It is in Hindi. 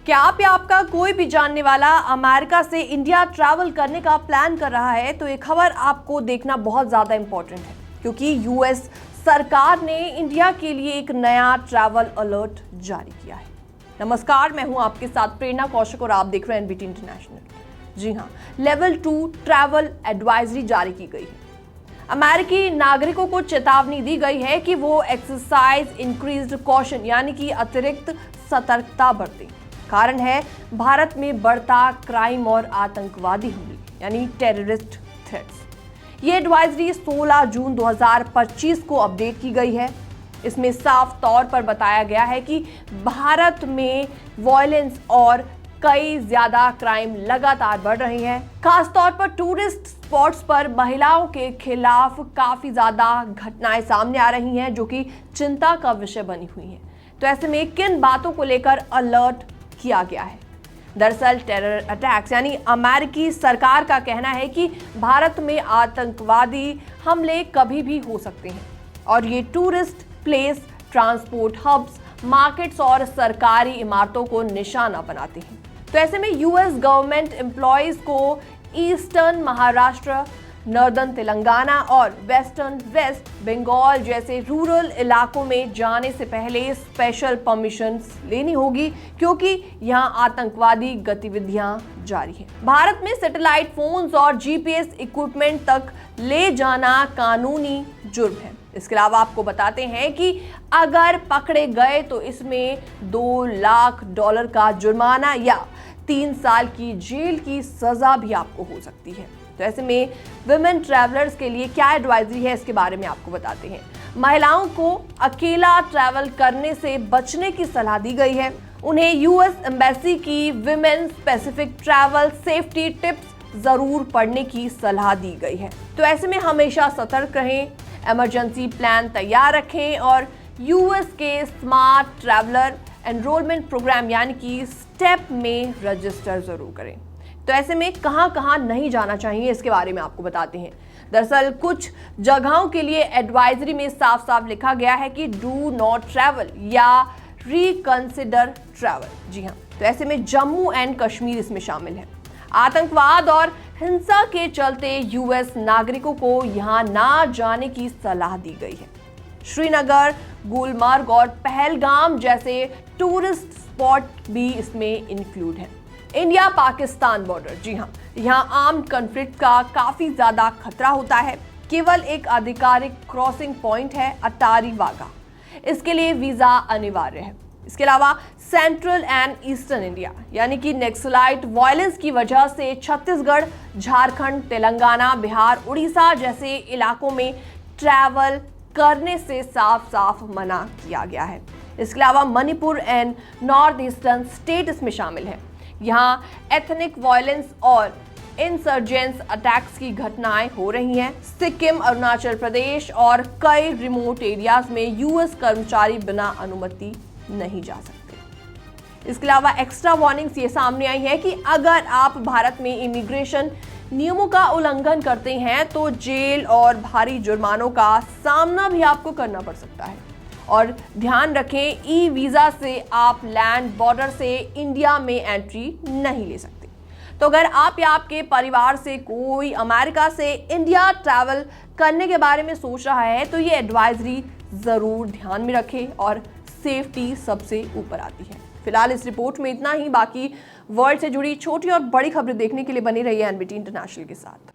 क्या आप या आपका कोई भी जानने वाला अमेरिका से इंडिया ट्रैवल करने का प्लान कर रहा है तो ये खबर आपको देखना बहुत ज़्यादा इंपॉर्टेंट है, क्योंकि यूएस सरकार ने इंडिया के लिए एक नया ट्रैवल अलर्ट जारी किया है। नमस्कार, मैं हूं आपके साथ प्रेरणा कौशिक और आप देख रहे हैं एनबीटी इंटरनेशनल। जी हां, लेवल 2 ट्रैवल एडवाइजरी जारी की गई है। अमेरिकी नागरिकों को चेतावनी दी गई है कि वो एक्सरसाइज इंक्रीज्ड कॉशन यानी कि अतिरिक्त सतर्कता बरतें। कारण है भारत में बढ़ता क्राइम और आतंकवादी हमले यानी टेररिस्ट थ्रेट्स। ये एडवाइजरी 16 जून 2025 को अपडेट की गई है। इसमें साफ तौर पर बताया गया है कि भारत में वायलेंस और कई ज्यादा क्राइम लगातार बढ़ रही हैं। खासतौर पर टूरिस्ट स्पॉट्स पर महिलाओं के खिलाफ काफी ज्यादा घटनाएं सामने आ रही हैं, जो कि चिंता का विषय बनी हुई हैं। तो ऐसे में किन बातों को लेकर अलर्ट किया गया है? दरअसल टेरर अटैक्स यानी अमेरिकी सरकार का कहना है कि भारत में आतंकवादी हमले कभी भी हो सकते हैं और ये tourist place, transport hubs, markets और सरकारी इमारतों को निशाना बनाते हैं। तो ऐसे में यूएस गवर्नमेंट एम्प्लॉयज को ईस्टर्न महाराष्ट्र, नॉर्दर्न तेलंगाना और वेस्टर्न वेस्ट बंगाल जैसे रूरल इलाकों में जाने से पहले स्पेशल परमिशंस लेनी होगी, क्योंकि यहां आतंकवादी गतिविधियां जारी हैं। भारत में सैटेलाइट फोन्स और जीपीएस इक्विपमेंट तक ले जाना कानूनी जुर्म है। इसके अलावा आपको बताते हैं कि अगर पकड़े गए तो इसमें $2 लाख का जुर्माना या 3 साल की जेल की सजा भी आपको हो सकती है। तो ऐसे में विमेन ट्रैवलर्स के लिए क्या एडवाइजरी है, इसके बारे में आपको बताते हैं। महिलाओं को अकेला ट्रैवल करने से बचने की सलाह दी गई है। उन्हें यूएस एम्बेसी की women specific travel safety tips जरूर पढ़ने की सलाह दी गई है। तो ऐसे में हमेशा सतर्क रहें, इमरजेंसी प्लान तैयार रखें और यूएस के स्मार्ट ट्रैवलर एनरोलमेंट प्रोग्राम यानी कि स्टेप में रजिस्टर जरूर करें। तो ऐसे में कहां नहीं जाना चाहिए, इसके बारे में आपको बताते हैं। दरअसल कुछ जगहों के लिए एडवाइजरी में साफ साफ लिखा गया है कि डू नॉट ट्रैवल या रिकंसिडर ट्रैवल। जी हां, तो ऐसे में जम्मू एंड कश्मीर इसमें शामिल है। आतंकवाद और हिंसा के चलते यूएस नागरिकों को यहां ना जाने की सलाह दी गई है। श्रीनगर, गुलमर्ग और पहलगाम जैसे टूरिस्ट स्पॉट भी इसमें इंक्लूड है। इंडिया पाकिस्तान बॉर्डर, जी हां, यहां आर्म्ड कॉन्फ्लिक्ट का काफी ज्यादा खतरा होता है। केवल एक आधिकारिक क्रॉसिंग पॉइंट है, अटारी वाघा। इसके लिए वीजा अनिवार्य है। इसके अलावा सेंट्रल एंड ईस्टर्न इंडिया यानी कि नक्सलाइट वायलेंस की वजह से छत्तीसगढ़, झारखंड, तेलंगाना, बिहार, उड़ीसा जैसे इलाकों में ट्रैवल करने से साफ साफ मना किया गया है। इसके अलावा Manipur and north eastern state इसमें शामिल है। यहाँ एथनिक वायलेंस और इंसर्जेंस अटैक्स की घटनाएं हो रही हैं। सिक्किम, अरुणाचल प्रदेश और कई रिमोट एरियाज में यूएस कर्मचारी बिना अनुमति नहीं जा सकते। इसके अलावा एक्स्ट्रा वार्निंग्स ये सामने आई है कि अगर आप भारत में इमिग्रेशन नियमों का उल्लंघन करते हैं तो जेल और भारी जुर्मानों का सामना भी आपको करना पड़ सकता है। और ध्यान रखें, ई वीजा से आप लैंड बॉर्डर से इंडिया में एंट्री नहीं ले सकते। तो अगर आप या आपके परिवार से कोई अमेरिका से इंडिया ट्रैवल करने के बारे में सोच रहा है तो ये एडवाइजरी जरूर ध्यान में रखें और सेफ्टी सबसे ऊपर आती है। फिलहाल इस रिपोर्ट में इतना ही। बाकी वर्ल्ड से जुड़ी छोटी और बड़ी खबरें देखने के लिए बने रहिए एनबीटी इंटरनेशनल के साथ।